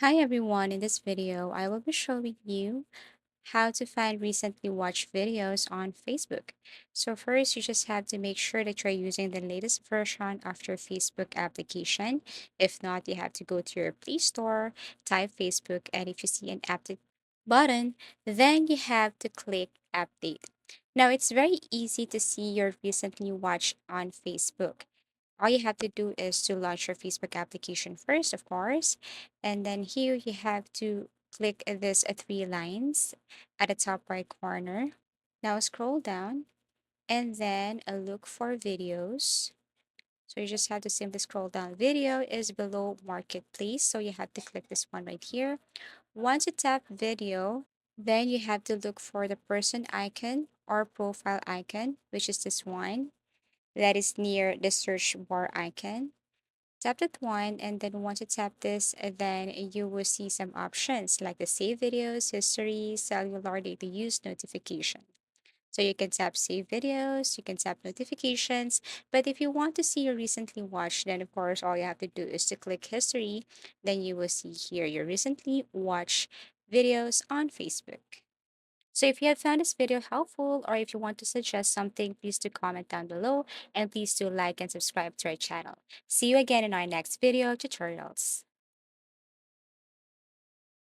Hi everyone, in this video, I will be showing you how to find recently watched videos on Facebook. So first, you just have to make sure that you're using the latest version of your Facebook application. If not, you have to go to your Play Store, type Facebook, and if you see an update button, then you have to click Update. Now, it's very easy to see your recently watched on Facebook. All you have to do is to launch your Facebook application first, of course. And then here you have to click this three lines at the top right corner. Now scroll down and then look for videos. So you just have to simply scroll down. Video is below Marketplace. So you have to click this one right here. Once you tap video, then you have to look for the person icon or profile icon, which is this one that is near the search bar icon. Tap that one, and then once you tap this, then you will see some options like the save videos, history, cellular data use, notification. So you can tap save videos, you can tap notifications, but if you want to see your recently watched, then of course all you have to do is to click history, then you will see here your recently watched videos on Facebook. So if you have found this video helpful or if you want to suggest something, please do comment down below and please do like and subscribe to our channel. See you again in our next video tutorials.